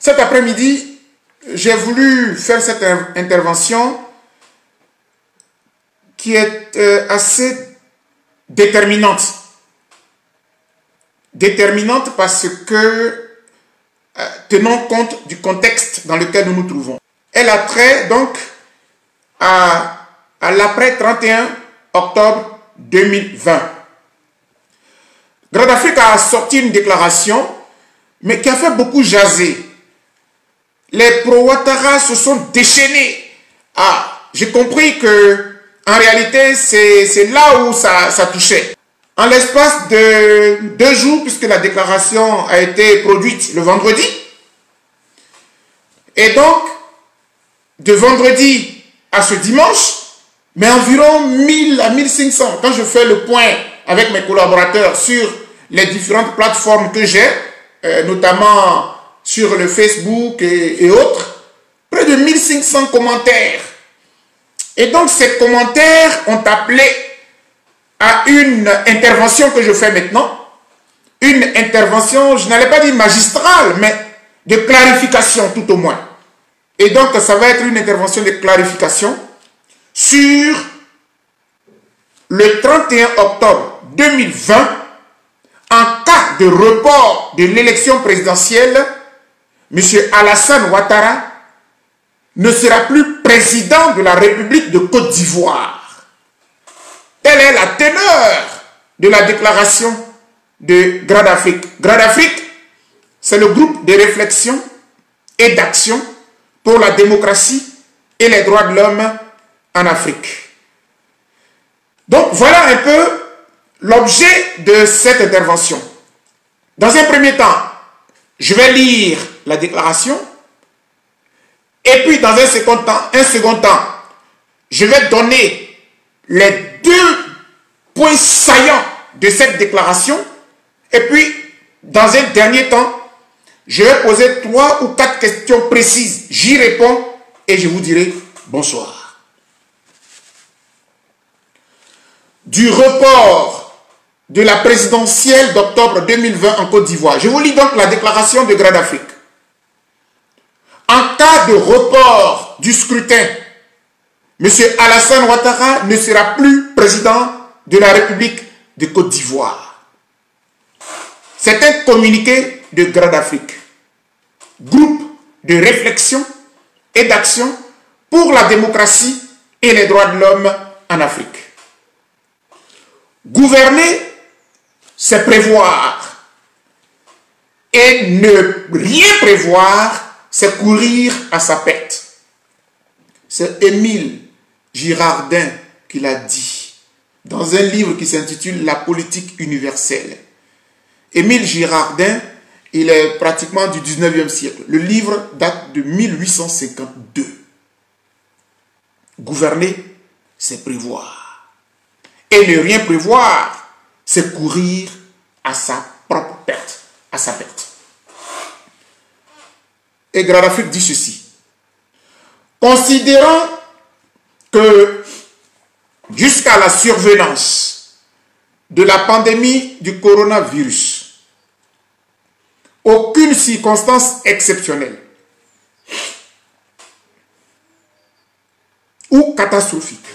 Cet après-midi, j'ai voulu faire cette intervention qui est assez déterminante. Déterminante parce que, tenons compte du contexte dans lequel nous nous trouvons. Elle a trait donc à l'après 31 octobre 2020. Grande Afrique a sorti une déclaration, mais qui a fait beaucoup jaser. Les pro-Ouattara se sont déchaînés. Ah, j'ai compris que en réalité, c'est là où ça touchait. En l'espace de 2 jours, puisque la déclaration a été produite le vendredi, et donc, de vendredi à ce dimanche, mais environ 1000 à 1500, quand je fais le point avec mes collaborateurs sur les différentes plateformes que j'ai, notamment sur le Facebook et autres, près de 1500 commentaires. Et donc ces commentaires ont appelé à une intervention que je fais maintenant, une intervention, je n'allais pas dire magistrale, mais de clarification tout au moins. Et donc ça va être une intervention de clarification sur le 31 octobre 2020, en cas de report de l'élection présidentielle, M. Alassane Ouattara ne sera plus président de la République de Côte d'Ivoire. Telle est la teneur de la déclaration de Grande Afrique. Grande Afrique, c'est le groupe de réflexion et d'action pour la démocratie et les droits de l'homme en Afrique. Donc voilà un peu l'objet de cette intervention. Dans un premier temps, je vais lire la déclaration et puis dans un second temps, je vais donner les 2 points saillants de cette déclaration et puis dans un dernier temps, je vais poser 3 ou 4 questions précises. J'y réponds et je vous dirai bonsoir. Du report de la présidentielle d'octobre 2020 en Côte d'Ivoire. Je vous lis donc la déclaration de Grande Afrique. En cas de report du scrutin, M. Alassane Ouattara ne sera plus président de la République de Côte d'Ivoire. C'est un communiqué de Grande Afrique, groupe de réflexion et d'action pour la démocratie et les droits de l'homme en Afrique. Gouverner, c'est prévoir. Et ne rien prévoir, c'est courir à sa perte. C'est Émile Girardin qui l'a dit dans un livre qui s'intitule « La politique universelle ». Émile Girardin, il est pratiquement du 19e siècle. Le livre date de 1852. Gouverner, c'est prévoir. Et ne rien prévoir, c'est courir à sa propre perte, à sa perte. Et Grande Afrique dit ceci. Considérant que jusqu'à la survenance de la pandémie du coronavirus, aucune circonstance exceptionnelle ou catastrophique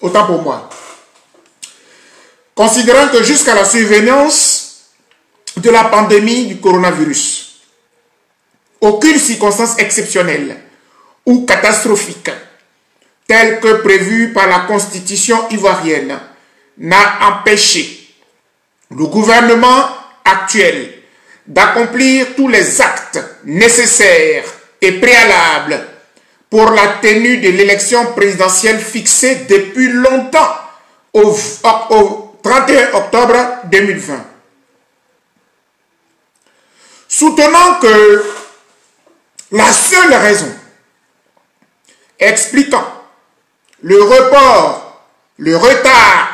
autant pour moi. Considérant que jusqu'à la survenance de la pandémie du coronavirus, aucune circonstance exceptionnelle ou catastrophique, telle que prévue par la Constitution ivoirienne, n'a empêché le gouvernement actuel d'accomplir tous les actes nécessaires et préalables pour la tenue de l'élection présidentielle fixée depuis longtemps au 31 octobre 2020. Soutenant que la seule raison expliquant le report, le retard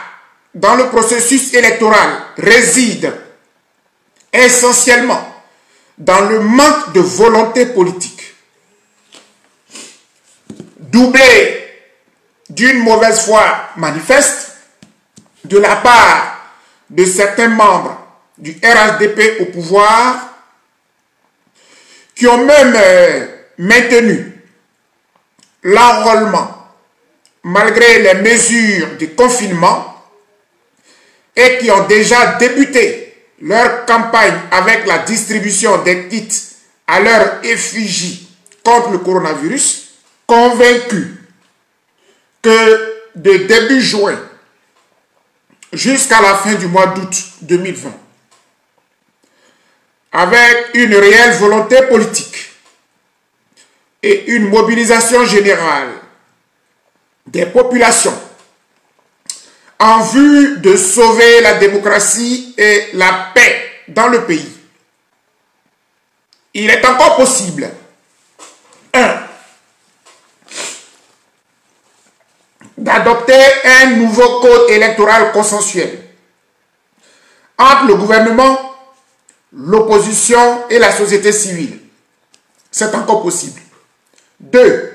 dans le processus électoral réside essentiellement dans le manque de volonté politique, doublé d'une mauvaise foi manifeste de la part de certains membres du RHDP au pouvoir, qui ont même maintenu l'enrôlement malgré les mesures de confinement et qui ont déjà débuté leur campagne avec la distribution des kits à leur effigie contre le coronavirus, convaincus que de début juin jusqu'à la fin du mois d'août 2020, avec une réelle volonté politique et une mobilisation générale des populations en vue de sauver la démocratie et la paix dans le pays, il est encore possible 1. D'adopter un nouveau code électoral consensuel entre le gouvernement, l'opposition et la société civile. C'est encore possible. 2.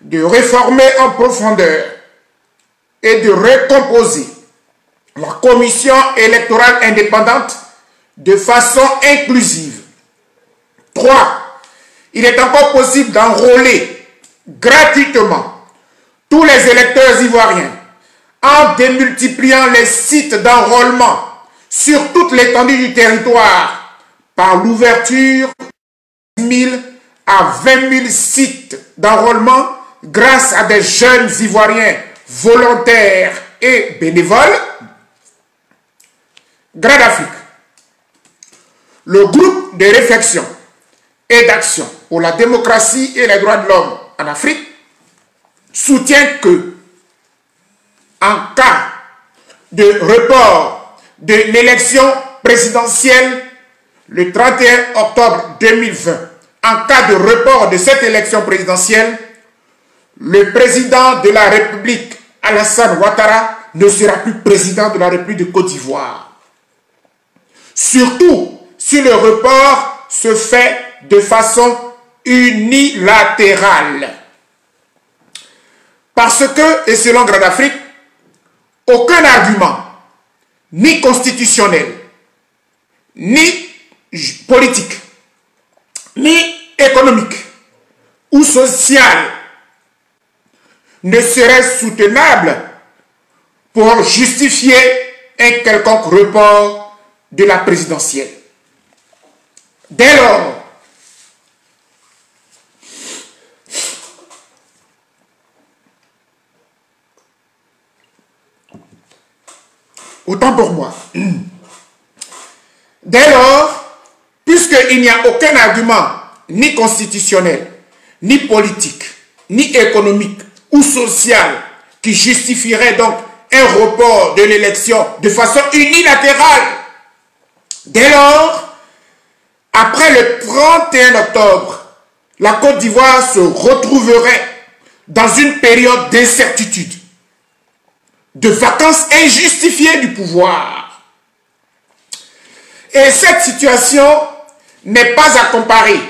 De réformer en profondeur et de recomposer la commission électorale indépendante de façon inclusive. 3. Il est encore possible d'enrôler gratuitement tous les électeurs ivoiriens en démultipliant les sites d'enrôlement sur toute l'étendue du territoire par l'ouverture de 10 000 à 20 000 sites d'enrôlement grâce à des jeunes Ivoiriens volontaires et bénévoles. Grande Afrique. Le groupe de réflexion et d'action pour la démocratie et les droits de l'homme en Afrique soutient que, en cas de report de l'élection présidentielle le 31 octobre 2020, en cas de report de cette élection présidentielle, le président de la République, Alassane Ouattara, ne sera plus président de la République de Côte d'Ivoire. Surtout si le report se fait de façon unilatérale. Parce que, et selon Grande Afrique, aucun argument, ni constitutionnel, ni politique, ni économique ou social ne serait soutenable pour justifier un quelconque report de la présidentielle. Dès lors, autant pour moi, dès lors, puisqu'il n'y a aucun argument ni constitutionnel, ni politique, ni économique ou social qui justifierait donc un report de l'élection de façon unilatérale, dès lors, après le 31 octobre, la Côte d'Ivoire se retrouverait dans une période d'incertitude, de vacances injustifiées du pouvoir. Et cette situation n'est pas à comparer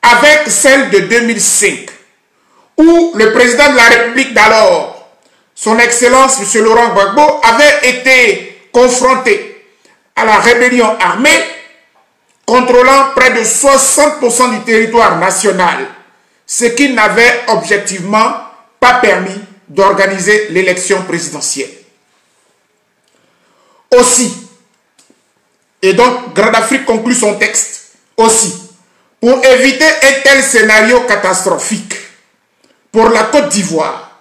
avec celle de 2005, où le président de la République d'alors, son Excellence M. Laurent Gbagbo, avait été confronté à la rébellion armée contrôlant près de 60% du territoire national, ce qui n'avait objectivement pas permis d'organiser l'élection présidentielle. Aussi, et donc Grande Afrique conclut son texte, aussi, pour éviter un tel scénario catastrophique pour la Côte d'Ivoire,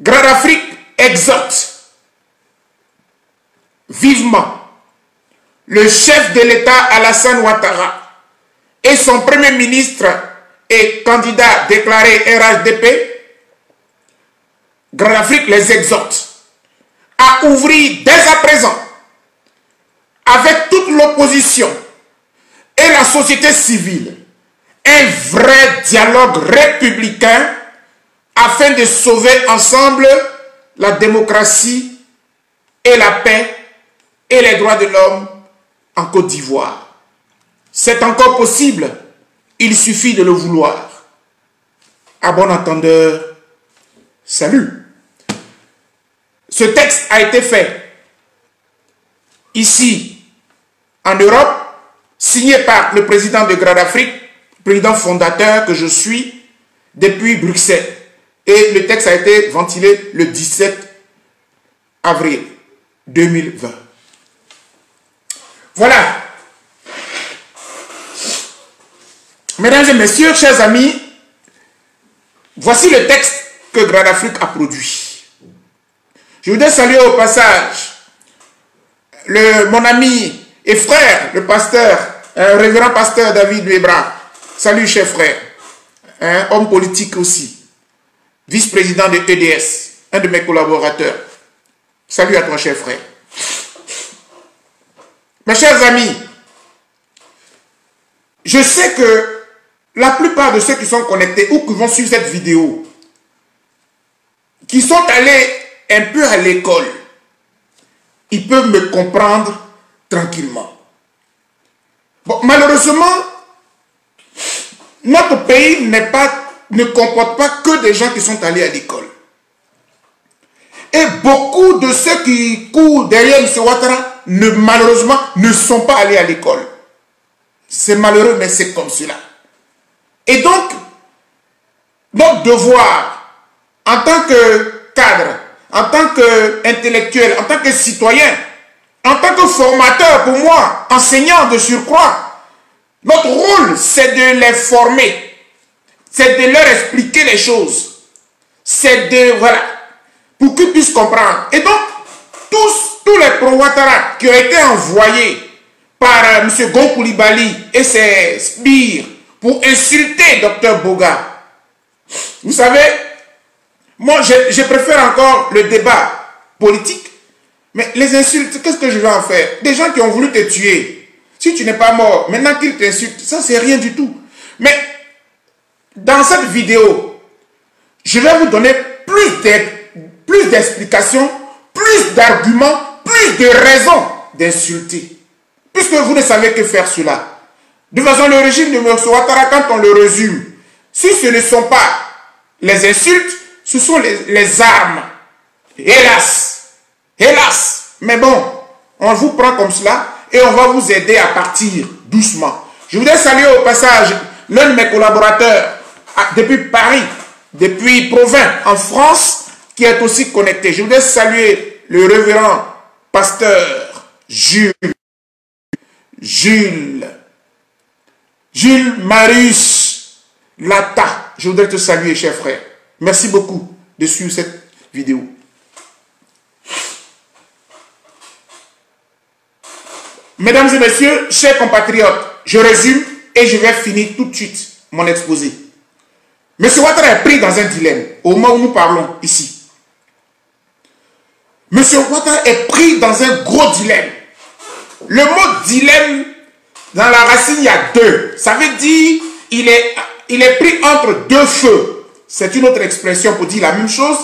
Grande Afrique exhorte vivement le chef de l'État Alassane Ouattara et son premier ministre et candidat déclaré RHDP, Grande Afrique les exhorte à ouvrir dès à présent avec toute l'opposition et la société civile un vrai dialogue républicain afin de sauver ensemble la démocratie et la paix et les droits de l'homme en Côte d'Ivoire. C'est encore possible, il suffit de le vouloir. À bon entendeur, salut. Ce texte a été fait ici en Europe, signé par le président de Grad Afrique, président fondateur que je suis depuis Bruxelles. Et le texte a été ventilé le 17 avril 2020. Voilà. Mesdames et messieurs, chers amis, voici le texte que Grad Afrique a produit. Je voudrais saluer au passage mon ami et frère, le pasteur, révérend pasteur David Webra. Salut, cher frère. Homme politique aussi. Vice-président de EDS, un de mes collaborateurs. Salut à toi, cher frère. Mes chers amis, je sais que la plupart de ceux qui sont connectés ou qui vont suivre cette vidéo, qui sont allés un peu à l'école, ils peuvent me comprendre tranquillement. Bon, malheureusement, notre pays ne comporte pas que des gens qui sont allés à l'école. Et beaucoup de ceux qui courent derrière M. Ouattara, malheureusement, ne sont pas allés à l'école. C'est malheureux, mais c'est comme cela. Et donc, notre devoir, en tant que cadre, en tant qu'intellectuel, en tant que citoyen, en tant que formateur, pour moi, enseignant de surcroît, notre rôle, c'est de les former, c'est de leur expliquer les choses, c'est de, voilà, pour qu'ils puissent comprendre. Et donc, tous les pro-Ouattara qui ont été envoyés par M. Gon Coulibaly et ses sbires pour insulter Dr Boga, vous savez, moi, je préfère encore le débat politique, mais les insultes, qu'est-ce que je vais en faire? Des gens qui ont voulu te tuer, si tu n'es pas mort, maintenant qu'ils t'insultent, ça c'est rien du tout. Mais dans cette vidéo, je vais vous donner plus d'explications, plus d'arguments, plus de raisons d'insulter. Puisque vous ne savez que faire cela. De toute façon, le régime de M. Ouattara, quand on le résume, si ce ne sont pas les insultes, ce sont les armes. Hélas. Hélas. Mais bon, on vous prend comme cela et on va vous aider à partir doucement. Je voudrais saluer au passage l'un de mes collaborateurs depuis Paris, depuis Provins, en France, qui est aussi connecté. Je voudrais saluer le révérend pasteur Jules Marius Lata. Je voudrais te saluer, cher frère. Merci beaucoup de suivre cette vidéo. Mesdames et messieurs, chers compatriotes, je résume et je vais finir tout de suite mon exposé. M. Ouattara est pris dans un dilemme au moment où nous parlons ici. M. Ouattara est pris dans un gros dilemme. Le mot dilemme, dans la racine, il y a deux. Ça veut dire il est pris entre deux feux. C'est une autre expression pour dire la même chose.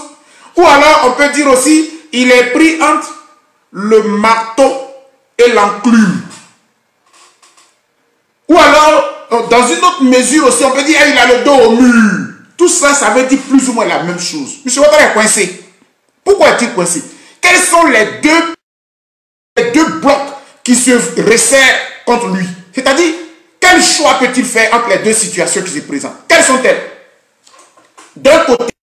Ou alors, on peut dire aussi, il est pris entre le marteau et l'enclume. Ou alors, dans une autre mesure aussi, on peut dire, il a le dos au mur. Tout ça, ça veut dire plus ou moins la même chose. M. Ouattara est coincé. Pourquoi est-il coincé? Quels sont les deux blocs qui se resserrent contre lui? C'est-à-dire, quel choix peut-il faire entre les deux situations qui se présentent? Quelles sont-elles? D'un côté,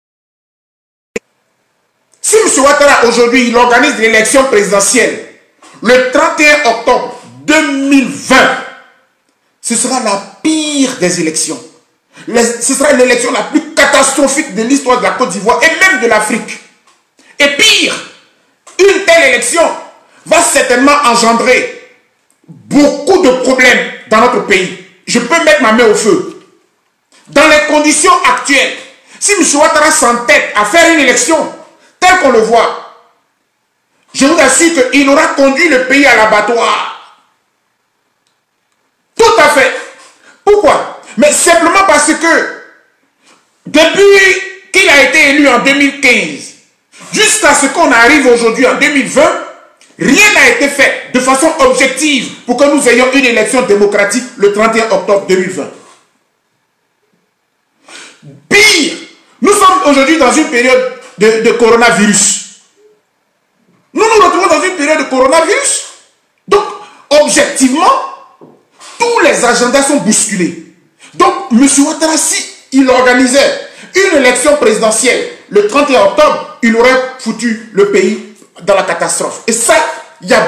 si M. Ouattara aujourd'hui, il organise l'élection présidentielle le 31 octobre 2020, ce sera la pire des élections. Ce sera l'élection la plus catastrophique de l'histoire de la Côte d'Ivoire et même de l'Afrique. Et pire, une telle élection va certainement engendrer beaucoup de problèmes dans notre pays. Je peux mettre ma main au feu. Dans les conditions actuelles, si M. Ouattara s'entête à faire une élection telle qu'on le voit, je vous assure qu'il aura conduit le pays à l'abattoir. Tout à fait. Pourquoi? Mais simplement parce que depuis qu'il a été élu en 2015, jusqu'à ce qu'on arrive aujourd'hui en 2020, rien n'a été fait de façon objective pour que nous ayons une élection démocratique le 31 octobre 2020. Pire, nous sommes aujourd'hui dans une période de coronavirus. Nous nous retrouvons dans une période de coronavirus. objectivement, tous les agendas sont bousculés. Donc, M. Ouattara, si il organisait une élection présidentielle le 31 octobre, il aurait foutu le pays dans la catastrophe. Et ça, il y a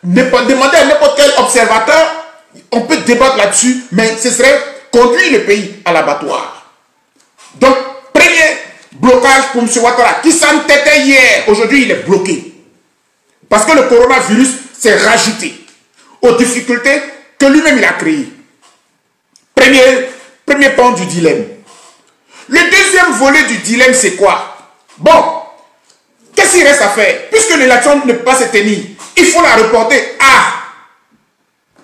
demandé à n'importe quel observateur, on peut débattre là-dessus, mais ce serait conduire le pays à l'abattoir. Donc, premier blocage pour M. Ouattara, qui s'entêtait hier, aujourd'hui il est bloqué. Parce que le coronavirus s'est rajouté aux difficultés que lui-même il a créées. Premier pan du dilemme. Le deuxième volet du dilemme, c'est quoi? Bon, qu'est-ce qu'il reste à faire? Puisque l'élection ne peut pas se tenir, il faut la reporter.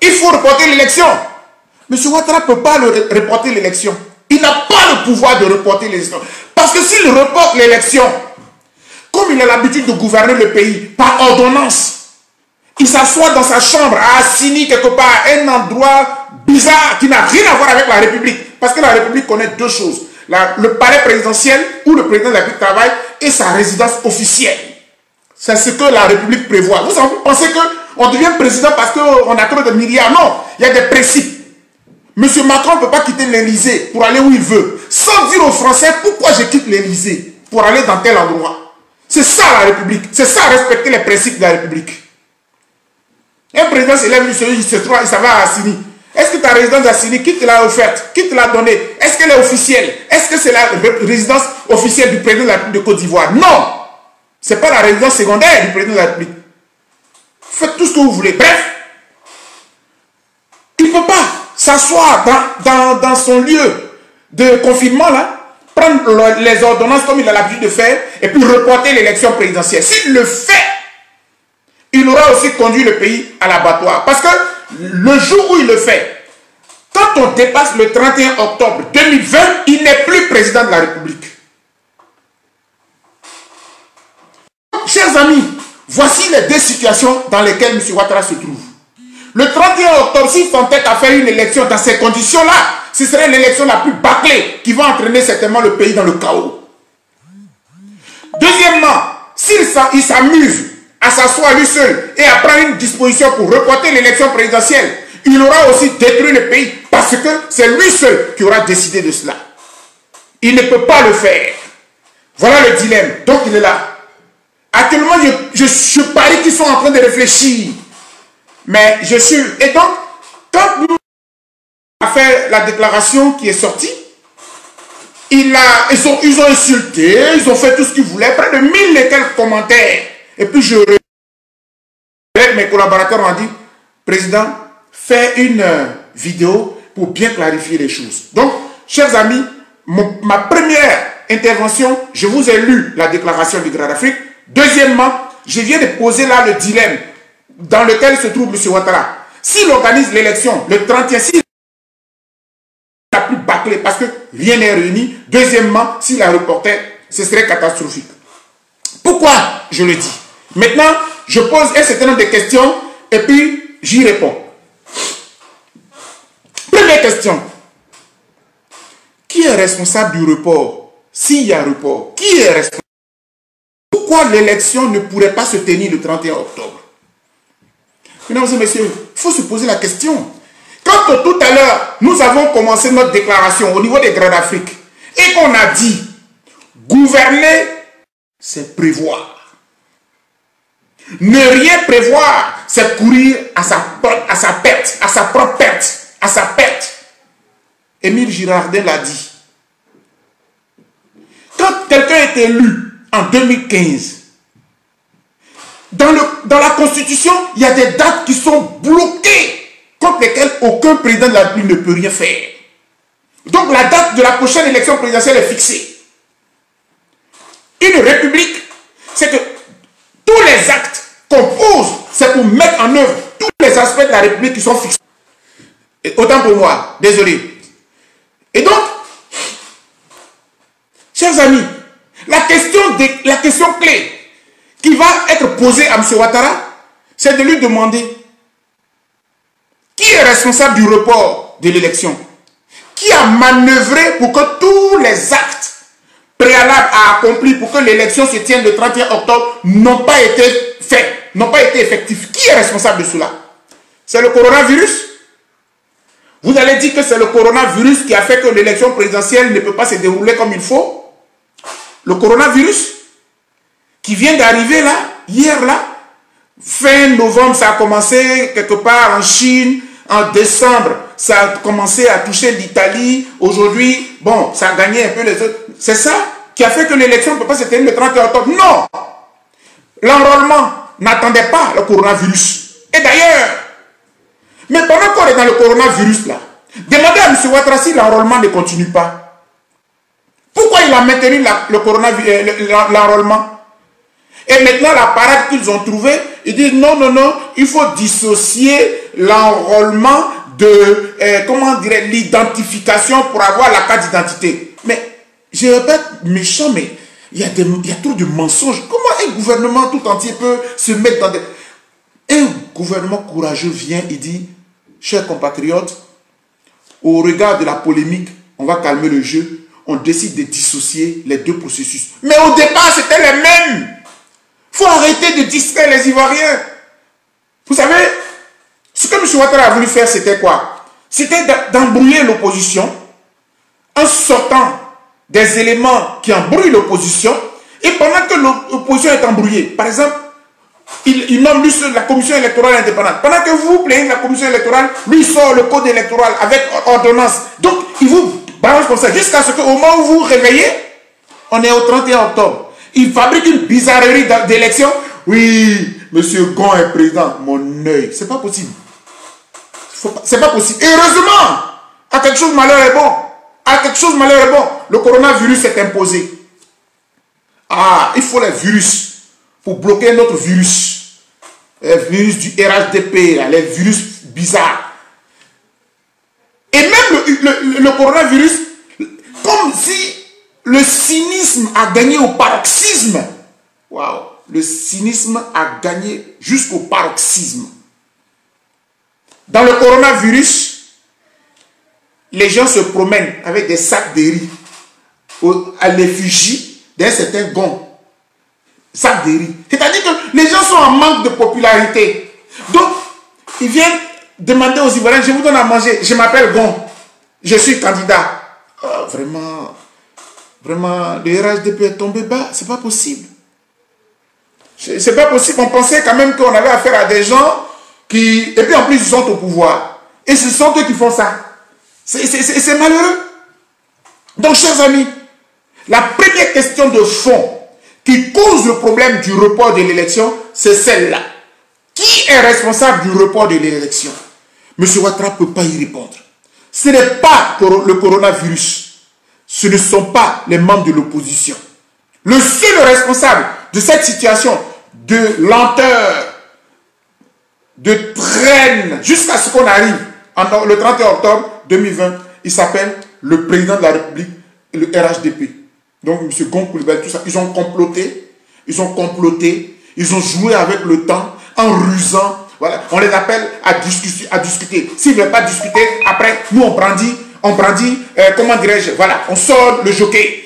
Il faut reporter l'élection. M. Ouattara ne peut pas reporter l'élection. Il n'a pas le pouvoir de reporter l'élection. Parce que s'il reporte l'élection, comme il a l'habitude de gouverner le pays par ordonnance, il s'assoit dans sa chambre à Assini quelque part, un endroit bizarre qui n'a rien à voir avec la République. Parce que la République connaît deux choses. Le palais présidentiel où le président de la République travaille et sa résidence officielle. C'est ce que la République prévoit. Vous pensez qu'on devient président parce qu'on a trop de milliards? Non, il y a des principes. M. Macron ne peut pas quitter l'Élysée pour aller où il veut. Sans dire aux Français pourquoi je quitte l'Élysée pour aller dans tel endroit. C'est ça la République. C'est ça respecter les principes de la République. Un président s'élève, il se trouve, ça va à Assini. Est-ce que ta résidence d'Assini, qui te l'a offerte? Qui te l'a donnée? Est-ce qu'elle est officielle? Est-ce que c'est la résidence officielle du président de la République de Côte d'Ivoire? Non! Ce n'est pas la résidence secondaire du président de la République. Faites tout ce que vous voulez. Bref, il ne peut pas s'asseoir dans son lieu de confinement, là, prendre les ordonnances comme il a l'habitude de faire, et puis reporter l'élection présidentielle. S'il le fait, il aura aussi conduit le pays à l'abattoir. Parce que le jour où il le fait, quand on dépasse le 31 octobre 2020, il n'est plus président de la République. Chers amis, voici les deux situations dans lesquelles M. Ouattara se trouve. Le 31 octobre, s'il s'entête à faire une élection dans ces conditions-là, ce serait l'élection la plus bâclée qui va entraîner certainement le pays dans le chaos. Deuxièmement, s'il s'amuse à s'asseoir lui seul et à prendre une disposition pour reporter l'élection présidentielle, il aura aussi détruit le pays parce que c'est lui seul qui aura décidé de cela. Il ne peut pas le faire. Voilà le dilemme. Donc il est là. Actuellement, je parie qu'ils sont en train de réfléchir. Mais je suis... Et donc, quand nous avons fait la déclaration qui est sortie, ils ont insulté, ils ont fait tout ce qu'ils voulaient, près de 1000 et quelques commentaires. Et puis mes collaborateurs m'ont dit, président, fais une vidéo pour bien clarifier les choses. Donc, chers amis, ma première intervention, je vous ai lu la déclaration du Grand Afrique. Deuxièmement, je viens de poser là le dilemme dans lequel se trouve M. Ouattara. S'il organise l'élection le 31, s'il la plus bâclée parce que rien n'est réuni. Deuxièmement, s'il la reportait, ce serait catastrophique. Pourquoi je le dis? Maintenant, je pose un certain nombre de questions et puis j'y réponds. Première question. Qui est responsable du report? S'il y a report, qui est responsable? Pourquoi l'élection ne pourrait pas se tenir le 31 octobre? Mesdames et messieurs, il faut se poser la question. Quand tout à l'heure, nous avons commencé notre déclaration au niveau des Grands d'Afrique et qu'on a dit, gouverner, c'est prévoir. Ne rien prévoir, c'est courir à sa perte, à sa propre perte, à sa perte. Émile Girardin l'a dit. Quand quelqu'un est élu en 2015, dans la Constitution, il y a des dates qui sont bloquées, contre lesquelles aucun président de la République ne peut rien faire. Donc la date de la prochaine élection présidentielle est fixée. Une république, c'est que tous les actes qu'on pose, c'est pour mettre en œuvre tous les aspects de la République qui sont fixés. Et autant pour moi, désolé. Et donc, chers amis, la question clé qui va être posée à M. Ouattara, c'est de lui demander qui est responsable du report de l'élection? Qui a manœuvré pour que tous les actes préalables à accomplir pour que l'élection se tienne le 31 octobre n'ont pas été faits, n'ont pas été effectifs? Qui est responsable de cela? C'est le coronavirus. Vous allez dire que c'est le coronavirus qui a fait que l'élection présidentielle ne peut pas se dérouler comme il faut. Le coronavirus qui vient d'arriver là, hier là, fin novembre, ça a commencé quelque part en Chine. En décembre, ça a commencé à toucher l'Italie. Aujourd'hui, bon, ça a gagné un peu les autres. C'est ça qui a fait que l'élection ne peut pas se tenir le 31 octobre. Non! L'enrôlement n'attendait pas le coronavirus. Et d'ailleurs, mais pendant qu'on est dans le coronavirus là, demandez à M. Ouattara si l'enrôlement ne continue pas. Pourquoi il a maintenu l'enrôlement? Et maintenant, la parade qu'ils ont trouvée, ils disent non, non, non, il faut dissocier l'enrôlement de, comment dirait, l'identification pour avoir la carte d'identité. Mais, je répète, méchant, mais il y a trop de mensonges. Comment un gouvernement tout entier peut se mettre dans des... Un gouvernement courageux vient et dit, chers compatriotes, au regard de la polémique, on va calmer le jeu, on décide de dissocier les deux processus. Mais au départ, c'était les mêmes. Il faut arrêter de distraire les Ivoiriens. Vous savez, ce que M. Ouattara a voulu faire, c'était quoi? C'était d'embrouiller l'opposition en sortant des éléments qui embrouillent l'opposition. Et pendant que l'opposition est embrouillée, par exemple, il nomme lui la commission électorale indépendante. Pendant que vous plaignez la commission électorale, lui sort le code électoral avec ordonnance. Donc, il vous balance comme ça jusqu'à ce qu'au moment où vous vous réveillez, on est au 31 octobre. Il fabrique une bizarrerie d'élection. Oui, M. Gon est président. Mon œil, c'est pas possible. C'est pas possible. Et heureusement, à quelque chose malheur est bon. À quelque chose malheur est bon. Le coronavirus est imposé. Ah, il faut les virus pour bloquer notre virus. Les virus du RHDP, les virus bizarres. Et même le coronavirus, comme si le cynisme a gagné au paroxysme. Waouh! Le cynisme a gagné jusqu'au paroxysme. Dans le coronavirus, les gens se promènent avec des sacs de riz à l'effigie d'un certain Gon. Sacs de riz. C'est-à-dire que les gens sont en manque de popularité. Donc, ils viennent demander aux Ivoiriens, je vous donne à manger, je m'appelle Gon, je suis candidat. Oh, vraiment, le RHDP est tombé bas, c'est pas possible. C'est pas possible, on pensait quand même qu'on avait affaire à des gens qui, et puis en plus ils sont au pouvoir. Et ce sont eux qui font ça. C'est malheureux. Donc, chers amis, la première question de fond qui cause le problème du report de l'élection, c'est celle-là. Qui est responsable du report de l'élection? M. Ouattara ne peut pas y répondre. Ce n'est pas le coronavirus. Ce ne sont pas les membres de l'opposition. Le seul responsable de cette situation de lenteur, de traîne, jusqu'à ce qu'on arrive le 31 octobre 2020, il s'appelle le président de la République, le RHDP. Donc, M. Gon Coulibaly, tout ça, ils ont comploté, ils ont joué avec le temps, en rusant, voilà, on les appelle à discuter. S'ils ne veulent pas discuter, après, nous on brandit, comment dirais-je, voilà, on sort le jockey,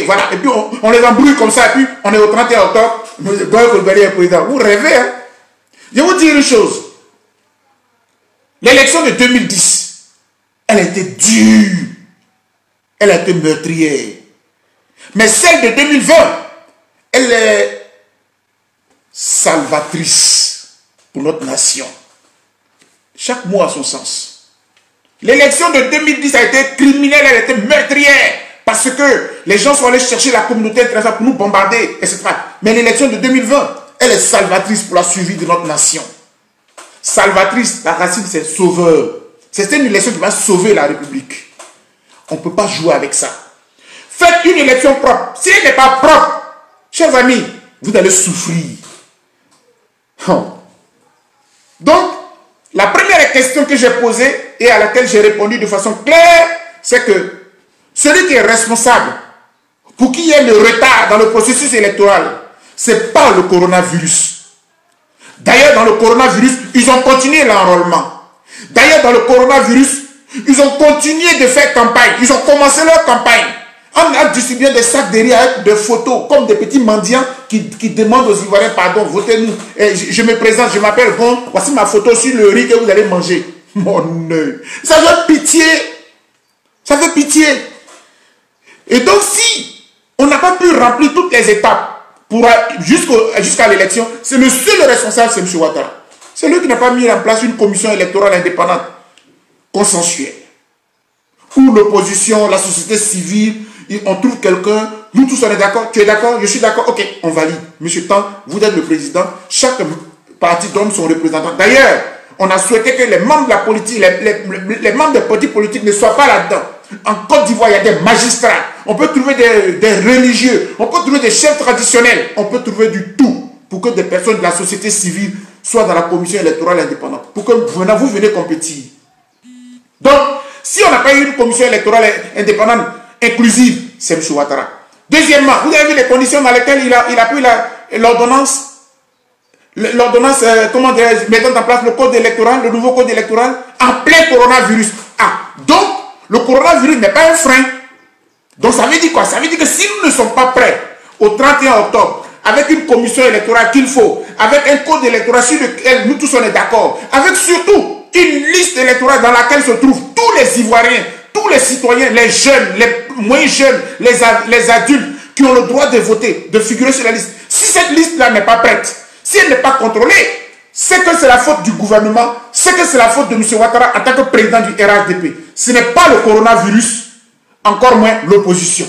voilà, et puis on les embrouille comme ça, et puis on est au 31 octobre, Gon Coulibaly est président. Vous rêvez, hein? Je vais vous dire une chose, l'élection de 2010, elle a été dure, elle a été meurtrière. Mais celle de 2020, elle est salvatrice pour notre nation. Chaque mot a son sens. L'élection de 2010 a été criminelle, elle a été meurtrière. Parce que les gens sont allés chercher la communauté internationale pour nous bombarder, etc. Mais l'élection de 2020, elle est salvatrice pour la survie de notre nation. Salvatrice, la racine c'est sauveur. C'est une élection qui va sauver la République. On ne peut pas jouer avec ça. Faites une élection propre. Si elle n'est pas propre, chers amis, vous allez souffrir. Donc, la première question que j'ai posée et à laquelle j'ai répondu de façon claire, c'est que celui qui est responsable pour qu'il y ait le retard dans le processus électoral, ce n'est pas le coronavirus. D'ailleurs, dans le coronavirus, ils ont continué l'enrôlement. D'ailleurs, dans le coronavirus, ils ont continué de faire campagne. Ils ont commencé leur campagne On a distribué des sacs derrière avec des photos, comme des petits mendiants qui demandent aux Ivoiriens, pardon, votez-nous. Je me présente, je m'appelle Gon, voici ma photo sur le riz que vous allez manger. Mon œil. Ça fait pitié. Ça fait pitié. Et donc, si on n'a pas pu remplir toutes les étapes jusqu'à l'élection, c'est le seul responsable, c'est M. Ouattara. C'est lui qui n'a pas mis en place une commission électorale indépendante, consensuelle. Où l'opposition, la société civile, on trouve quelqu'un, nous tous on est d'accord, tu es d'accord, je suis d'accord, ok, on valide. Monsieur Tan, vous êtes le président, chaque parti donne son représentant. D'ailleurs, on a souhaité que les membres de la politique, les membres des partis politiques ne soient pas là-dedans. En Côte d'Ivoire, il y a des magistrats, on peut trouver des religieux, on peut trouver des chefs traditionnels, on peut trouver du tout pour que des personnes de la société civile soient dans la commission électorale indépendante, pour que vous venez compétir. Donc, si on n'a pas eu une commission électorale indépendante inclusive, c'est M. Ouattara. Deuxièmement, vous avez vu les conditions dans lesquelles il a pris l'ordonnance, comment dirais-je, mettant en place le code électoral, le nouveau code électoral, en plein coronavirus. Ah, donc, le coronavirus n'est pas un frein. Donc, ça veut dire quoi? Ça veut dire que si nous ne sommes pas prêts au 31 octobre, avec une commission électorale qu'il faut, avec un code électoral sur lequel nous tous on est d'accord, avec surtout une liste électorale dans laquelle se trouvent tous les Ivoiriens, tous les citoyens, les jeunes, les moins jeunes, les adultes qui ont le droit de voter, de figurer sur la liste. Si cette liste-là n'est pas prête, si elle n'est pas contrôlée, c'est que c'est la faute du gouvernement, c'est que c'est la faute de M. Ouattara en tant que président du RHDP. Ce n'est pas le coronavirus, encore moins l'opposition.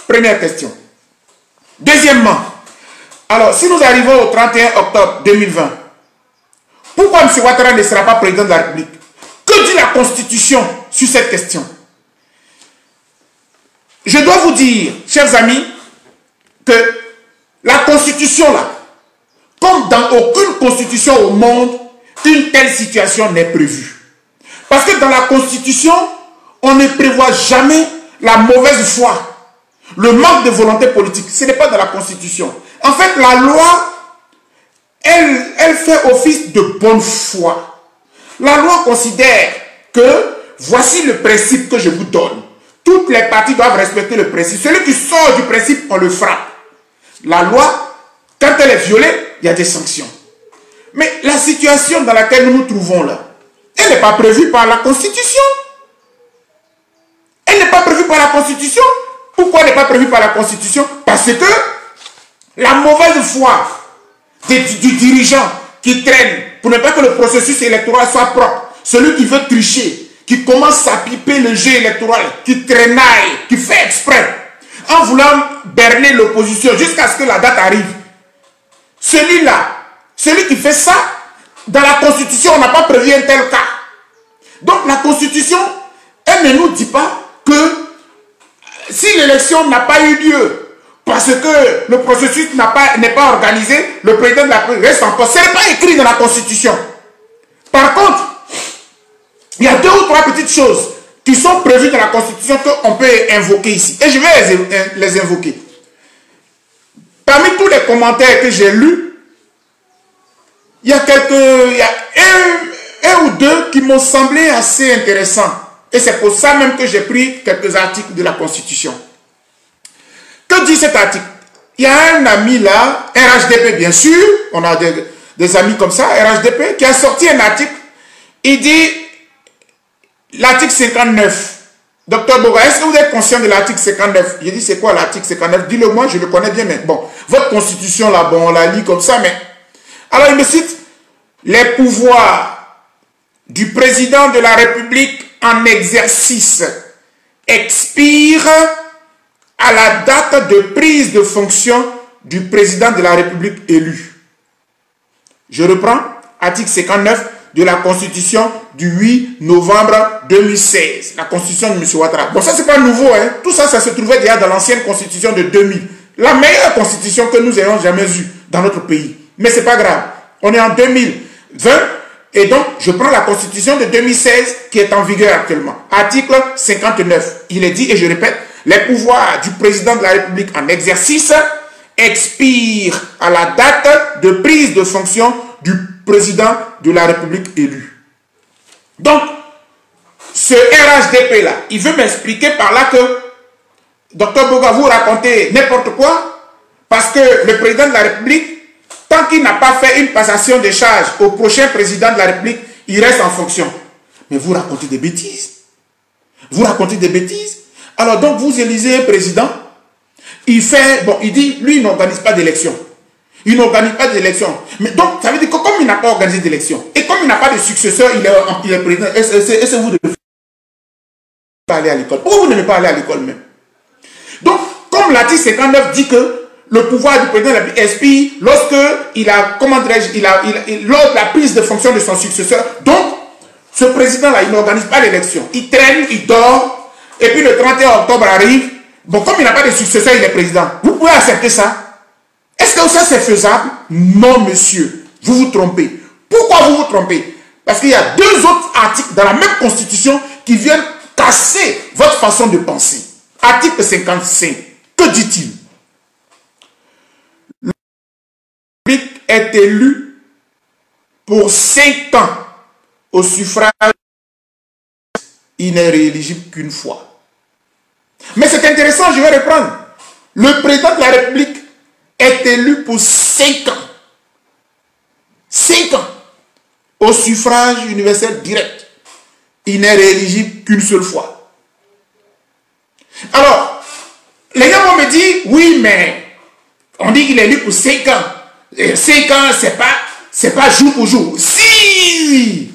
Première question. Deuxièmement, alors si nous arrivons au 31 octobre 2020, pourquoi M. Ouattara ne sera pas président de la République? Que dit la Constitution sur cette question? Je dois vous dire, chers amis, que la Constitution là, comme dans aucune constitution au monde, une telle situation n'est prévue. Parce que dans la Constitution, on ne prévoit jamais la mauvaise foi, le manque de volonté politique. Ce n'est pas dans la Constitution. En fait, la loi, elle fait office de bonne foi. La loi considère que voici le principe que je vous donne. Toutes les parties doivent respecter le principe. Celui qui sort du principe, on le frappe. La loi, quand elle est violée, il y a des sanctions. Mais la situation dans laquelle nous nous trouvons là, elle n'est pas prévue par la Constitution. Elle n'est pas prévue par la Constitution. Pourquoi elle n'est pas prévue par la Constitution? Parce que la mauvaise foi du dirigeant qui traîne pour ne pas que le processus électoral soit propre, celui qui veut tricher, qui commence à piper le jeu électoral, qui traînaille, qui fait exprès, en voulant berner l'opposition jusqu'à ce que la date arrive. Celui-là, celui qui fait ça, dans la Constitution, on n'a pas prévu un tel cas. Donc la Constitution, elle ne nous dit pas que si l'élection n'a pas eu lieu, parce que le processus n'est pas organisé, le président de la République reste en poste. Ce n'est pas écrit dans la Constitution. Par contre, il y a deux ou trois petites choses qui sont prévues dans la Constitution qu'on peut invoquer ici. Et je vais les invoquer. Parmi tous les commentaires que j'ai lus, il y a un ou deux qui m'ont semblé assez intéressants. Et c'est pour ça même que j'ai pris quelques articles de la Constitution. Que dit cet article? Il y a un ami là, RHDP bien sûr, on a des amis comme ça, RHDP, qui a sorti un article. Il dit, l'article 59, Docteur Boga, est-ce que vous êtes conscient de l'article 59? J'ai dit, c'est quoi l'article 59? Dis-le moi, je le connais bien, mais bon, votre constitution là, bon, on la lit comme ça, mais... Alors il me cite, les pouvoirs du président de la République en exercice expirent à la date de prise de fonction du président de la République élu. Je reprends, article 59 de la Constitution du 8 novembre 2016. La Constitution de M. Ouattara. Bon, ça, c'est pas nouveau, hein. Tout ça, ça se trouvait déjà dans l'ancienne Constitution de 2000. La meilleure Constitution que nous ayons jamais eue dans notre pays. Mais c'est pas grave. On est en 2020 et donc, je prends la Constitution de 2016 qui est en vigueur actuellement. Article 59. Il est dit, et je répète, les pouvoirs du président de la République en exercice expirent à la date de prise de fonction du président de la République élu. Donc, ce RHDP-là, il veut m'expliquer par là que Docteur Boga, vous racontez n'importe quoi parce que le président de la République, tant qu'il n'a pas fait une passation de charge au prochain président de la République, il reste en fonction. Mais vous racontez des bêtises. Vous racontez des bêtises. Alors donc vous élisez un président, il fait, bon, il dit, lui il n'organise pas d'élection. Il n'organise pas d'élection. Mais donc, ça veut dire que comme il n'a pas organisé d'élection, et comme il n'a pas de successeur, il est président, est-ce que vous devez pas aller à l'école? Pourquoi vous ne devez pas aller à l'école même? Donc, comme l'article 59 dit que le pouvoir du président de la République expire lorsque il a, comment dirais-je, lors de la prise de fonction de son successeur. Donc, ce président-là, il n'organise pas l'élection. Il traîne, il dort, et puis le 31 octobre arrive. Bon, comme il n'a pas de successeur, il est président. Vous pouvez accepter ça? Est-ce que ça c'est faisable? Non, monsieur. Vous vous trompez. Pourquoi vous vous trompez? Parce qu'il y a deux autres articles dans la même constitution qui viennent casser votre façon de penser. Article 55. Que dit-il? Le public est élu pour 5 ans au suffrage. Il n'est rééligible qu'une fois. Mais c'est intéressant, je vais reprendre. Le président de la République est élu pour 5 ans. 5 ans. Au suffrage universel direct. Il n'est rééligible qu'une seule fois. Alors, les gens vont me dire, oui, mais on dit qu'il est élu pour 5 ans. Et 5 ans, c'est pas jour pour jour. Si!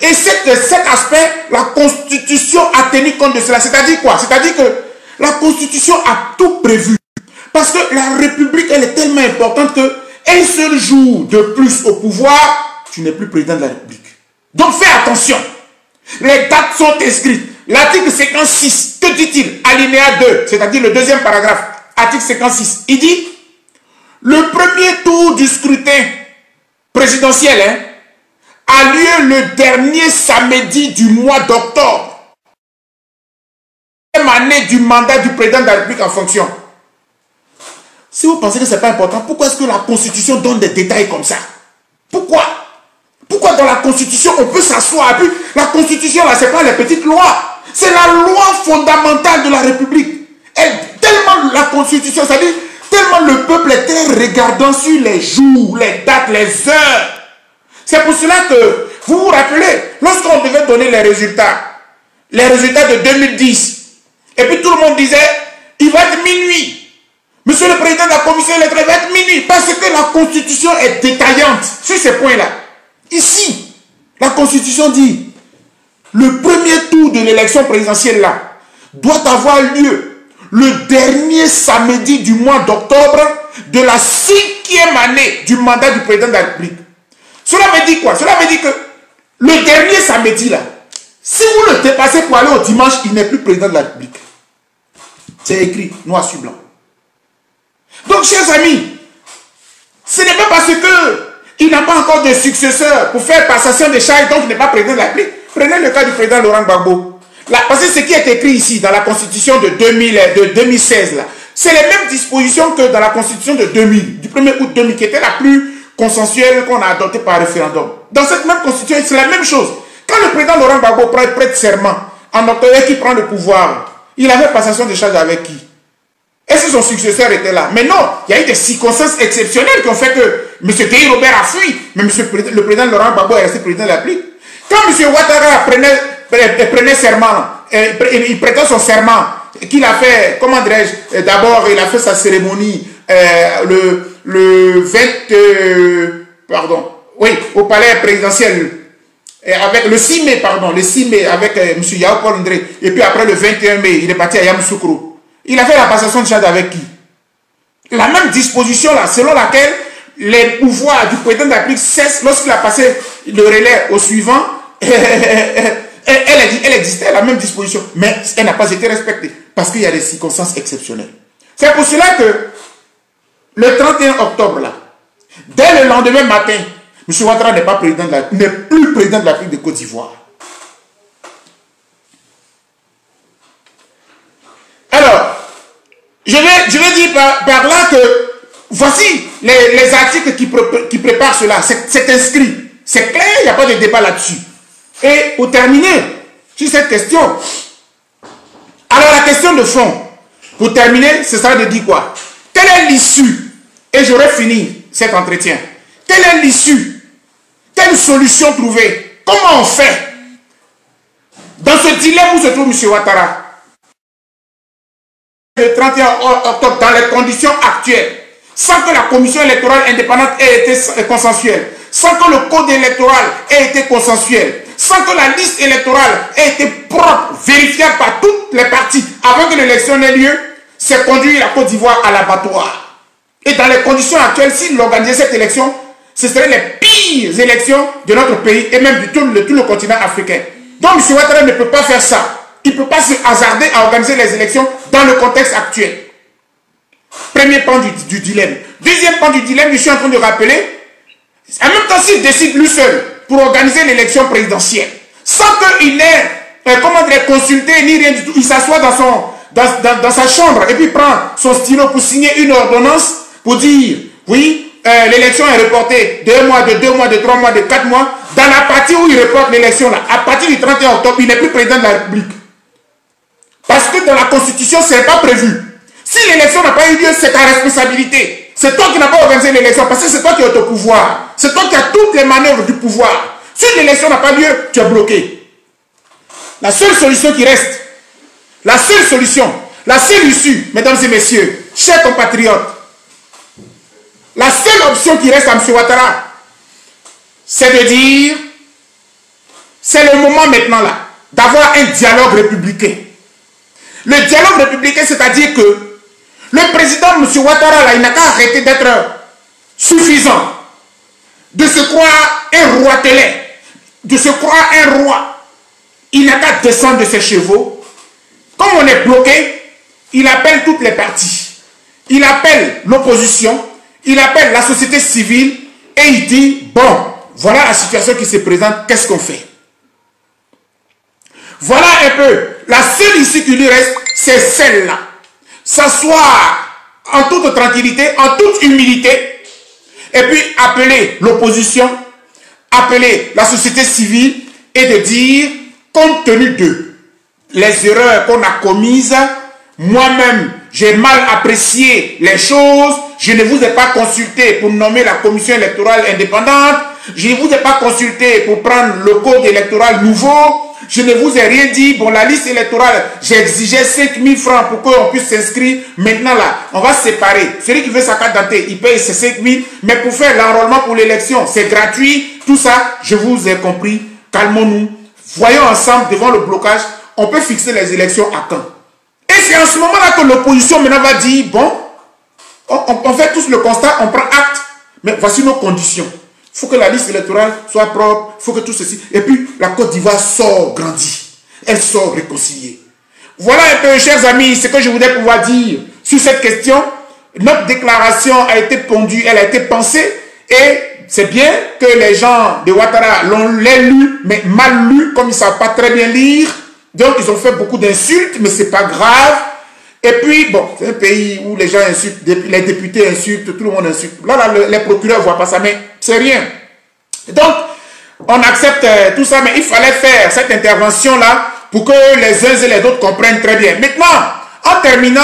Et cet aspect, la Constitution a tenu compte de cela. C'est-à-dire quoi? C'est-à-dire que la Constitution a tout prévu. Parce que la République, elle est tellement importante qu'un seul jour de plus au pouvoir, tu n'es plus président de la République. Donc fais attention. Les dates sont inscrites. L'article 56, que dit-il? Alinéa 2, c'est-à-dire le deuxième paragraphe. Article 56, il dit, le premier tour du scrutin présidentiel a lieu le dernier samedi du mois d'octobre. Même année du mandat du président de la République en fonction. Si vous pensez que ce n'est pas important, pourquoi est-ce que la Constitution donne des détails comme ça? Pourquoi? Pourquoi dans la Constitution, on peut s'asseoir? Et puis, la Constitution, là, ce n'est pas les petites lois. C'est la loi fondamentale de la République. Et tellement la Constitution, c'est-à-dire, tellement le peuple était regardant sur les jours, les dates, les heures. C'est pour cela que, vous vous rappelez, lorsqu'on devait donner les résultats de 2010, et puis tout le monde disait, il va être minuit. Monsieur le président de la commission électorale, il va être minuit. Parce que la Constitution est détaillante sur ces points-là. Ici, la Constitution dit, le premier tour de l'élection présidentielle là, doit avoir lieu le dernier samedi du mois d'octobre de la 5e année du mandat du président de la République. Cela veut dire quoi? Cela veut dire que le dernier samedi là, si vous le dépassez pour aller au dimanche, il n'est plus président de la République. C'est écrit noir sur blanc. Donc, chers amis, ce n'est pas parce qu'il n'a pas encore de successeur pour faire passation de charges, donc il n'est pas président de la République. Prenez le cas du président Laurent Gbagbo. Parce que ce qui est écrit ici dans la Constitution de 2016, c'est les mêmes dispositions que dans la Constitution de 2000, du 1er août 2000, qui était la plus consensuelle qu'on a adoptée par référendum. Dans cette même Constitution, c'est la même chose. Quand le président Laurent Gbagbo prête serment en octobre et qu'il prend le pouvoir, il avait passation de charges avec qui? Est-ce que son successeur était là? Mais non, il y a eu des circonstances exceptionnelles qui ont fait que M. Guy Robert a fui, mais le président Laurent Gbagbo est resté président de la République. Quand M. Ouattara prenait serment, il prêtait son serment, qu'il a fait, comment dirais-je, d'abord il a fait sa cérémonie le 20, au palais présidentiel, avec le 6 mai, le 6 mai avec M. Yao Paul André, et puis après le 21 mai, il est parti à Yamoussoukro. Il a fait la passation de charge avec qui? La même disposition là, selon laquelle les pouvoirs du président de la République cessent lorsqu'il a passé le relais au suivant. Elle existait, la même disposition, mais elle n'a pas été respectée parce qu'il y a des circonstances exceptionnelles. C'est pour cela que le 31 octobre là, dès le lendemain matin, M. Ouattara n'est plus président de la République de Côte d'Ivoire. Alors, je vais dire par là que voici les articles qui préparent cela. C'est inscrit. C'est clair, il n'y a pas de débat là-dessus. Et pour terminer sur cette question, Alors la question de fond, pour terminer, ce sera de dire quoi? Quelle est l'issue? Et j'aurai fini cet entretien. Quelle est l'issue? Quelle solution trouver? Comment on fait? Dans ce dilemme où se trouve M. Ouattara, le 31 octobre, dans les conditions actuelles, sans que la commission électorale indépendante ait été consensuelle, sans que le code électoral ait été consensuel, sans que la liste électorale ait été propre, vérifiable par toutes les parties, avant que l'élection ait lieu, c'est conduire la Côte d'Ivoire à l'abattoir. Et dans les conditions actuelles, s'il organisait cette élection, ce seraient les pires élections de notre pays et même de tout le continent africain. Donc M. Ouattara ne peut pas faire ça. Il ne peut pas se hasarder à organiser les élections dans le contexte actuel. Premier pan du dilemme. Deuxième pan du dilemme, je suis en train de rappeler, en même temps s'il décide lui seul pour organiser l'élection présidentielle, sans qu'il ait consulté ni rien du tout, il s'assoit dans sa chambre et puis prend son stylo pour signer une ordonnance pour dire, oui, l'élection est reportée de 1 mois, de 2 mois, de 3 mois, de 4 mois. Dans la partie où il reporte l'élection, là, à partir du 31 octobre, il n'est plus président de la République. Parce que dans la Constitution, ce n'est pas prévu. Si l'élection n'a pas eu lieu, c'est ta responsabilité. C'est toi qui n'as pas organisé l'élection, parce que c'est toi qui es au pouvoir. C'est toi qui as toutes les manœuvres du pouvoir. Si l'élection n'a pas lieu, tu es bloqué. La seule solution qui reste, la seule solution, la seule issue, mesdames et messieurs, chers compatriotes, la seule option qui reste à M. Ouattara, c'est de dire, c'est le moment maintenant là, d'avoir un dialogue républicain. Le dialogue républicain, c'est-à-dire que le président M. Ouattara, là, il n'a qu'à arrêter d'être suffisant, de se croire un roi télé, de se croire un roi. Il n'a qu'à descendre de ses chevaux. Comme on est bloqué, il appelle toutes les parties. Il appelle l'opposition, il appelle la société civile et il dit, bon, voilà la situation qui se présente, qu'est-ce qu'on fait? Voilà un peu, la seule issue qui lui reste, c'est celle-là. S'asseoir en toute tranquillité, en toute humilité, et puis appeler l'opposition, appeler la société civile et de dire, compte tenu de les erreurs qu'on a commises, moi-même, j'ai mal apprécié les choses, je ne vous ai pas consulté pour nommer la commission électorale indépendante, je ne vous ai pas consulté pour prendre le code électoral nouveau, je ne vous ai rien dit. Bon, la liste électorale, j'ai exigé 5 000 francs pour qu'on puisse s'inscrire. Maintenant, là, on va se séparer. Celui qui veut sa carte d'identité, il paye ses 5 000. Mais pour faire l'enrôlement pour l'élection, c'est gratuit. Tout ça, je vous ai compris. Calmons-nous. Voyons ensemble, devant le blocage, on peut fixer les élections à quand. Et c'est en ce moment-là que l'opposition maintenant va dire, bon, on fait tous le constat, on prend acte. Mais voici nos conditions. Il faut que la liste électorale soit propre, il faut que tout ceci. Et puis, la Côte d'Ivoire sort grandie. Elle sort réconciliée. Voilà un peu, chers amis, ce que je voudrais pouvoir dire sur cette question. Notre déclaration a été pondue, elle a été pensée. Et c'est bien que les gens de Ouattara l'ont lu, mais mal lu, comme ils ne savent pas très bien lire. Donc, ils ont fait beaucoup d'insultes, mais ce n'est pas grave. Et puis, bon, c'est un pays où les gens insultent, les députés insultent, tout le monde insulte. Là, les procureurs ne voient pas ça, mais c'est rien. Donc, on accepte tout ça, mais il fallait faire cette intervention-là pour que les uns et les autres comprennent très bien. Maintenant, en terminant,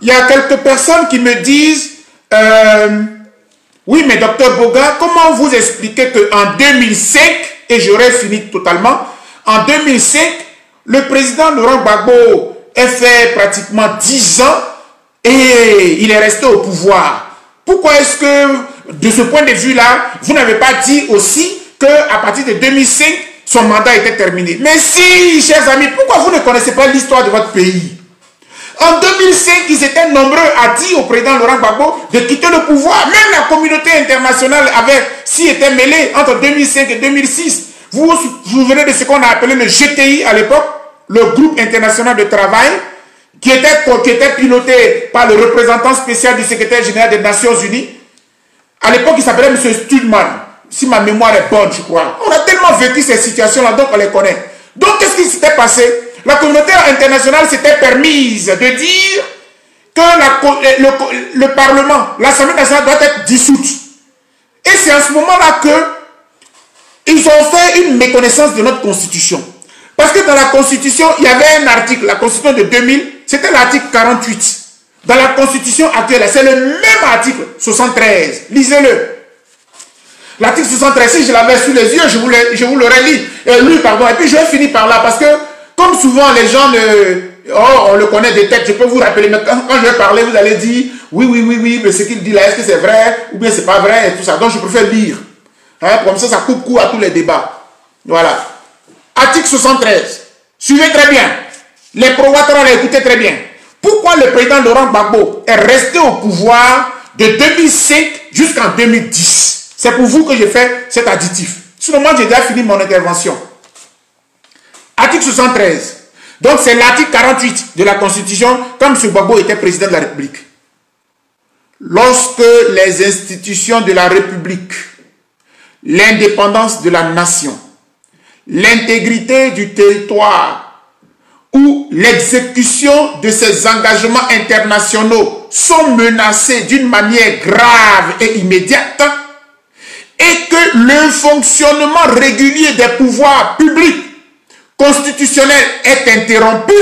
il y a quelques personnes qui me disent, oui, mais docteur Boga, comment vous expliquez qu'en 2005, et j'aurais fini totalement, en 2005, le président Laurent Gbagbo a fait pratiquement 10 ans et il est resté au pouvoir. Pourquoi est-ce que, de ce point de vue-là, vous n'avez pas dit aussi qu'à partir de 2005, son mandat était terminé? Mais si, chers amis, pourquoi vous ne connaissez pas l'histoire de votre pays? En 2005, ils étaient nombreux à dire au président Laurent Gbagbo de quitter le pouvoir. Même la communauté internationale avait s'y était mêlée entre 2005 et 2006. Vous vous souvenez de ce qu'on a appelé le GTI à l'époque, le groupe international de travail, qui était piloté par le représentant spécial du secrétaire général des Nations Unies. À l'époque, il s'appelait M. Studman, si ma mémoire est bonne, je crois. On a tellement vécu ces situations-là, donc on les connaît. Donc, qu'est-ce qui s'était passé? La communauté internationale s'était permise de dire que le Parlement, l'Assemblée nationale doit être dissoute. Et c'est à ce moment-là que ils ont fait une méconnaissance de notre Constitution. Parce que dans la Constitution, il y avait un article, la Constitution de 2000, c'était l'article 48. Dans la Constitution actuelle, c'est le même article 73. Lisez-le. L'article 73, si je l'avais sous les yeux, je vous l'aurais lu, pardon. Et puis je vais finir par là, parce que, comme souvent les gens on le connaît des têtes, je peux vous rappeler, mais quand je vais parler, vous allez dire, oui, mais ce qu'il dit là, est-ce que c'est vrai, ou bien c'est pas vrai, et tout ça. Donc je préfère lire. Hein, comme ça coupe court à tous les débats. Voilà. Article 73. Suivez très bien. Les pro-Ouattara, écoutez très bien. Pourquoi le président Laurent Gbagbo est resté au pouvoir de 2005 jusqu'en 2010? C'est pour vous que j'ai fait cet additif. Sinon, moi, j'ai déjà fini mon intervention. Article 73. Donc, c'est l'article 48 de la Constitution, quand M. Gbagbo était président de la République. Lorsque les institutions de la République, l'indépendance de la nation, l'intégrité du territoire ou l'exécution de ses engagements internationaux sont menacés d'une manière grave et immédiate et que le fonctionnement régulier des pouvoirs publics constitutionnels est interrompu,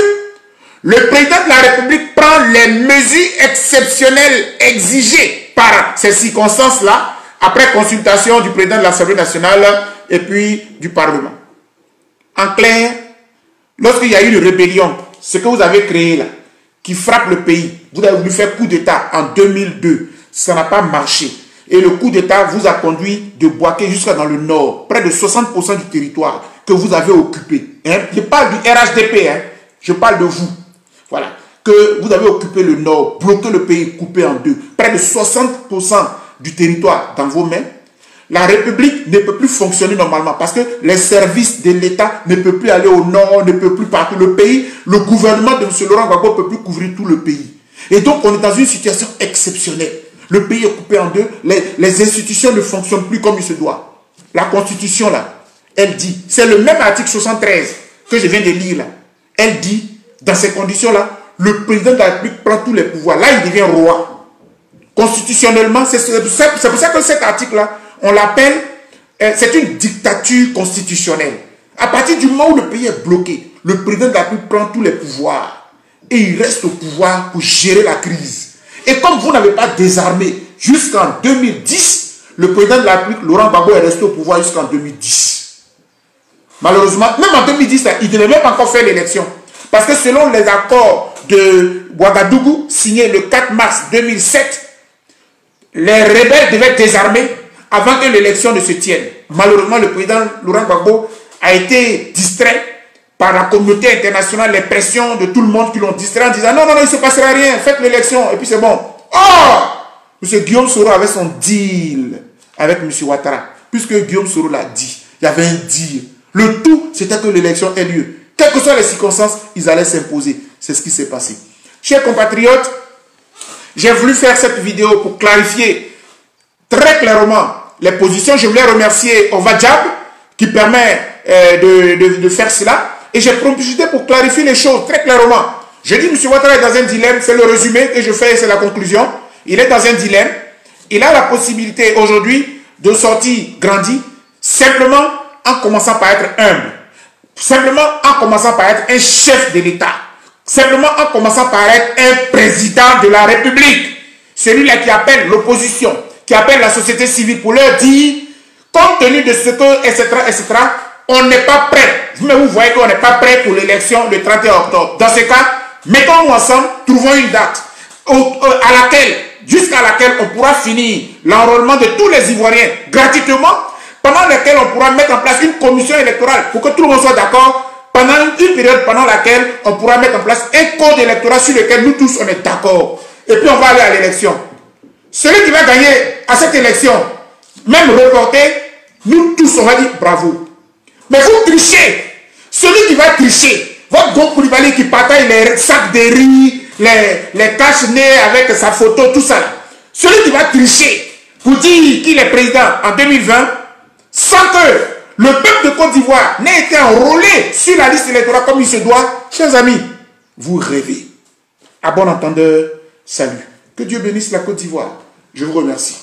le président de la République prend les mesures exceptionnelles exigées par ces circonstances-là après consultation du président de l'Assemblée nationale et puis du Parlement. En clair, lorsqu'il y a eu une rébellion, ce que vous avez créé là, qui frappe le pays, vous avez voulu faire coup d'État en 2002, ça n'a pas marché. Et le coup d'État vous a conduit de Boaké jusqu'à dans le nord, près de 60% du territoire que vous avez occupé. Hein? Je parle du RHDP, hein? Je parle de vous. Voilà. Que vous avez occupé le nord, bloqué le pays, coupé en deux. Près de 60% du territoire dans vos mains. La République ne peut plus fonctionner normalement parce que les services de l'État ne peuvent plus aller au nord, ne peuvent plus partout. Le pays, le gouvernement de M. Laurent Gbagbo ne peut plus couvrir tout le pays. Et donc, on est dans une situation exceptionnelle. Le pays est coupé en deux, les institutions ne fonctionnent plus comme il se doit. La Constitution, là, elle dit, c'est le même article 73 que je viens de lire, là. Elle dit, dans ces conditions-là, le président de la République prend tous les pouvoirs. Là, il devient roi. Constitutionnellement, c'est pour ça que cet article-là, on l'appelle, c'est une dictature constitutionnelle. À partir du moment où le pays est bloqué, le président de la République prend tous les pouvoirs et il reste au pouvoir pour gérer la crise. Et comme vous n'avez pas désarmé jusqu'en 2010, le président de la République, Laurent Gbagbo, est resté au pouvoir jusqu'en 2010. Malheureusement, même en 2010, il ne devait même pas encore faire l'élection. Parce que selon les accords de Ouagadougou, signés le 4 mars 2007, les rebelles devaient désarmer avant que l'élection ne se tienne. Malheureusement, le président Laurent Gbagbo a été distrait par la communauté internationale, les pressions de tout le monde qui l'ont distrait en disant non, il ne se passera rien, faites l'élection et puis c'est bon. Oh, M. Guillaume Soro avait son deal avec M. Ouattara. Puisque Guillaume Soro l'a dit, il y avait un deal. Le tout, c'était que l'élection ait lieu. Quelles que soient les circonstances, ils allaient s'imposer. C'est ce qui s'est passé. Chers compatriotes, j'ai voulu faire cette vidéo pour clarifier très clairement les positions. Je voulais remercier Ovadjab qui permet de faire cela. Et j'ai profité pour clarifier les choses très clairement. Je dis, M. Ouattara est dans un dilemme, c'est le résumé que je fais, c'est la conclusion. Il est dans un dilemme. Il a la possibilité aujourd'hui de sortir grandi, simplement en commençant par être humble. Simplement en commençant par être un chef de l'État. Simplement en commençant par être un président de la République. Celui-là qui appelle l'opposition, qui appelle la société civile pour leur dire, compte tenu de ce que, etc., on n'est pas prêt. Mais vous voyez qu'on n'est pas prêt pour l'élection le 31 octobre. Dans ce cas, mettons-nous ensemble, trouvons une date jusqu'à laquelle on pourra finir l'enrôlement de tous les Ivoiriens gratuitement, pendant laquelle on pourra mettre en place une commission électorale pour que tout le monde soit d'accord, pendant une période pendant laquelle on pourra mettre en place un code électoral sur lequel nous tous on est d'accord. Et puis on va aller à l'élection. Celui qui va gagner à cette élection, même reporté, nous tous on va dire bravo. Mais vous trichez. Celui qui va tricher, votre Gon Coulibaly qui partage les sacs de riz, les cache-nez avec sa photo, tout ça. Celui qui va tricher pour dire qu'il est président en 2020, sans que le peuple de Côte d'Ivoire n'ait été enrôlé sur la liste électorale comme il se doit, chers amis, vous rêvez. À bon entendeur, salut. Que Dieu bénisse la Côte d'Ivoire. Je vous remercie.